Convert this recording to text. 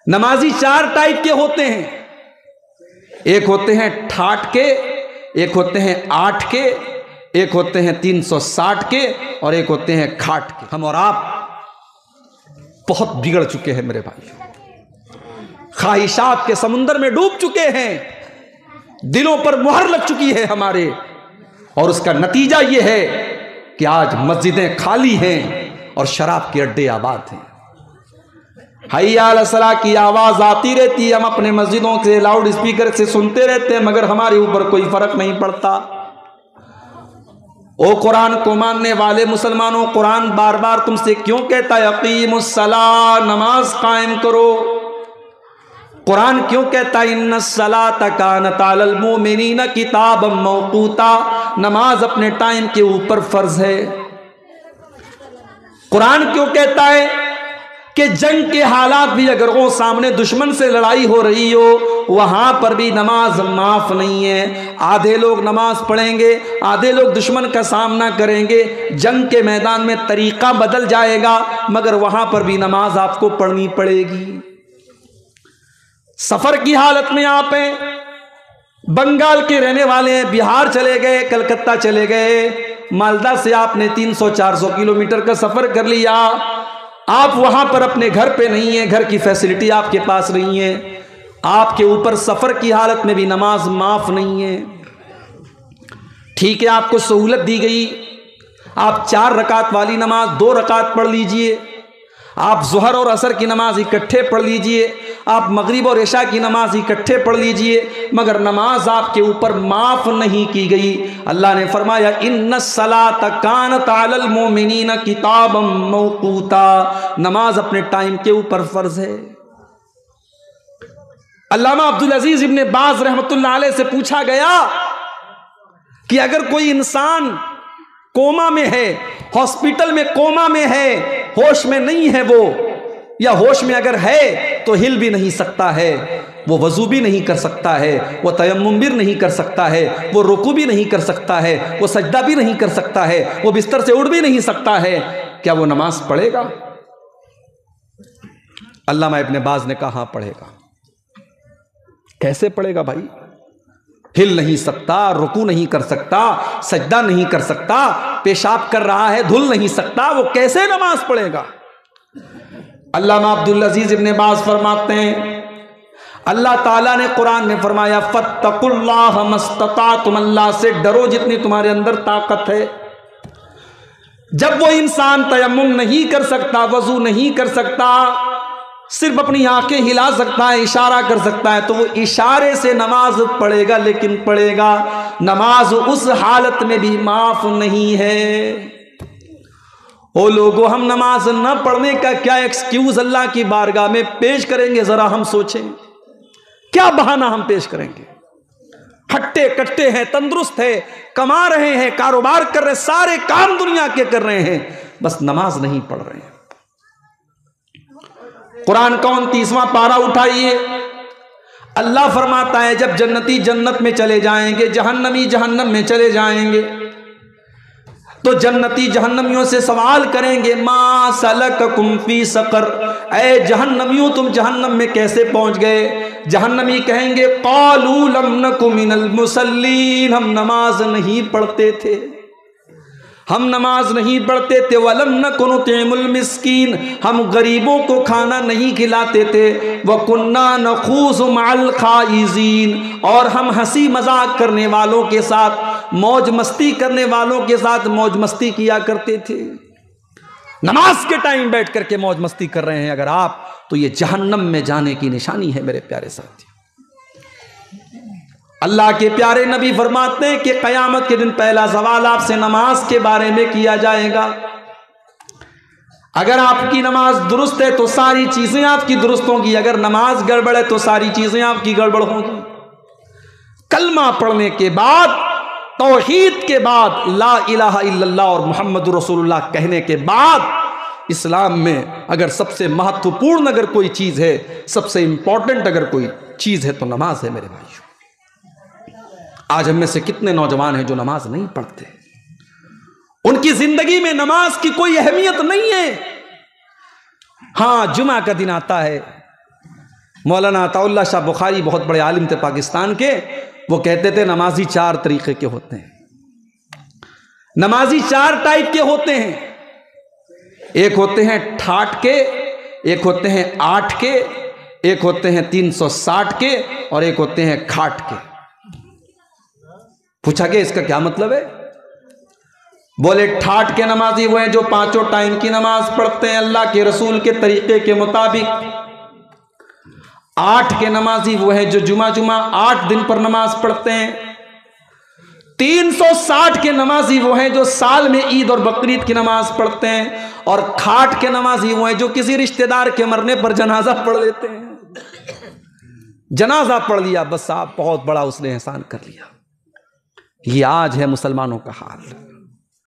नमाजी चार टाइप के होते हैं, एक होते हैं ठाठ के, एक होते हैं 8 के, एक होते हैं 360 के, और एक होते हैं खाट के। हम और आप बहुत बिगड़ चुके हैं मेरे भाई, ख्वाहिशात के समुंदर में डूब चुके हैं, दिलों पर मुहर लग चुकी है हमारे, और उसका नतीजा यह है कि आज मस्जिदें खाली हैं और शराब के अड्डे आबाद हैं। हय्या अला सलाह की आवाज आती रहती है, हम अपने मस्जिदों से लाउड स्पीकर से सुनते रहते हैं, मगर हमारे ऊपर कोई फर्क नहीं पड़ता। ओ कुरान को मानने वाले मुसलमानों, कुरान बार बार तुमसे क्यों कहता है अकीमुस्सलाह, नमाज कायम करो। कुरान क्यों कहता है इन्नस्सलाता कानत अलल मुमिनीना किताबम मौकूता, नमाज अपने टाइम के ऊपर फर्ज है। कुरान क्यों कहता है कि जंग के हालात भी अगर वो सामने दुश्मन से लड़ाई हो रही हो, वहां पर भी नमाज माफ नहीं है। आधे लोग नमाज पढ़ेंगे, आधे लोग दुश्मन का सामना करेंगे, जंग के मैदान में तरीका बदल जाएगा, मगर वहां पर भी नमाज आपको पढ़नी पड़ेगी। सफर की हालत में आप हैं, बंगाल के रहने वाले हैं, बिहार चले गए, कलकत्ता चले गए, मालदा से आपने 300-400 किलोमीटर का सफर कर लिया, आप वहां पर अपने घर पे नहीं है, घर की फैसिलिटी आपके पास नहीं है, आपके ऊपर सफर की हालत में भी नमाज माफ नहीं है। ठीक है, आपको सहूलत दी गई, आप 4 रकात वाली नमाज 2 रकात पढ़ लीजिए, आप ज़ोहर और असर की नमाज इकट्ठे पढ़ लीजिए, आप मगरिब और इशा की नमाज इकट्ठे पढ़ लीजिए, मगर नमाज आपके ऊपर माफ नहीं की गई। अल्लाह ने फरमाया इन्नस्सलाता कानत अलल मुमिनीना किताबम मौकूता, नमाज अपने टाइम के ऊपर फर्ज है। अल्लामा अब्दुल अजीज इब्ने बाज रहमतुल्लाह अलैह से पूछा गया कि अगर कोई इंसान कोमा में है, हॉस्पिटल में कोमा में है, होश में नहीं है वो, या होश में अगर है तो हिल भी नहीं सकता है, वो वजू भी नहीं कर सकता है, वो तयम्मुम भी नहीं कर सकता है, वो रुकू भी नहीं कर सकता है, वो सजदा भी नहीं कर सकता है, वो बिस्तर से उठ भी नहीं सकता है, क्या वो नमाज पढ़ेगा? अल्लामा इब्ने बाज ने कहा हाँ पढ़ेगा। कैसे पढ़ेगा भाई? हिल नहीं सकता, रुकू नहीं कर सकता, सजदा नहीं कर सकता, पेशाब कर रहा है, धुल नहीं सकता, वो कैसे नमाज पढ़ेगा? अल्लामा अब्दुल अजीज इब्ने बाज फरमाते हैं अल्लाह ताला ने कुरान में फरमाया फत्तकुल्लाह मस्ततातुम, अल्लाह से डरो जितनी तुम्हारे अंदर ताकत है। जब वो इंसान तयम्मुम नहीं कर सकता, वजू नहीं कर सकता, सिर्फ अपनी आंखें हिला सकता है, इशारा कर सकता है, तो वो इशारे से नमाज पढ़ेगा, लेकिन पढ़ेगा। नमाज उस हालत में भी माफ नहीं है। ओ लोगों, हम नमाज न पढ़ने का क्या एक्सक्यूज अल्लाह की बारगाह में पेश करेंगे? जरा हम सोचें, क्या बहाना हम पेश करेंगे? हट्टे कट्टे हैं, तंदुरुस्त है, कमा रहे हैं, कारोबार कर रहे हैं, सारे काम दुनिया के कर रहे हैं, बस नमाज नहीं पढ़ रहे हैं। कुरान का 29वां पारा उठाइए, अल्लाह फरमाता है जब जन्नती जन्नत में चले जाएंगे, जहन्नमी जहन्नम में चले जाएंगे, तो जन्नती जहन्नमियों से सवाल करेंगे मा सलककुम फी सकर, ऐ जहन्नमियों तुम जहन्नम में कैसे पहुंच गए? जहन्नमी कहेंगे क़ालू लम नकु मिनल मुसल्लीन, हम नमाज नहीं पढ़ते थे, हम नमाज नहीं पढ़ते थे। वलम नकु नुतिमुल मिस्कीन, हम गरीबों को खाना नहीं खिलाते थे। वकुन्ना नखूज़ु मअल खाइज़ीन, और हम हंसी मजाक करने वालों के साथ, मौज मस्ती करने वालों के साथ मौज मस्ती किया करते थे। नमाज के टाइम बैठ करके मौज मस्ती कर रहे हैं अगर आप, तो ये जहन्नम में जाने की निशानी है मेरे प्यारे साथी। अल्लाह के प्यारे नबी फरमाते हैं कि क़यामत के दिन पहला सवाल आपसे नमाज के बारे में किया जाएगा। अगर आपकी नमाज दुरुस्त है तो सारी चीजें आपकी दुरुस्त होंगी, अगर नमाज गड़बड़ है तो सारी चीजें आपकी गड़बड़ होंगी। कलमा पढ़ने के बाद, तौहीद के बाद, ला इलाहा इल्लल्लाह और मुहम्मद रसूलुल्लाह कहने के बाद, इस्लाम में अगर सबसे महत्वपूर्ण अगर कोई चीज है, सबसे इंपॉर्टेंट अगर कोई चीज है तो नमाज है मेरे भाइयों। आज हम में से कितने नौजवान हैं जो नमाज नहीं पढ़ते, उनकी जिंदगी में नमाज की कोई अहमियत नहीं है। हाँ, जुमा का दिन आता है, मौलाना अताउल्लाह शाह बुखारी बहुत बड़े आलिम थे पाकिस्तान के, वो कहते थे नमाजी 4 तरीके के होते हैं, नमाजी 4 टाइप के होते हैं। एक होते हैं ठाठ के, एक होते हैं 8 के, एक होते हैं 360 के, और एक होते हैं खाट के। पूछा गया इसका क्या मतलब है? बोले ठाठ के नमाजी वो हैं जो 5 टाइम की नमाज पढ़ते हैं अल्लाह के रसूल के तरीके के मुताबिक। 8 के नमाजी वो हैं जो जुमा 8 दिन पर नमाज पढ़ते हैं। 360 के नमाजी वो हैं जो साल में ईद और बकरीद की नमाज पढ़ते हैं। और खाट के नमाजी वो हैं जो किसी रिश्तेदार के मरने पर जनाजा पढ़ लेते हैं। जनाजा पढ़ लिया, बस साहब बहुत बड़ा उसने एहसान कर लिया। ये आज है मुसलमानों का हाल।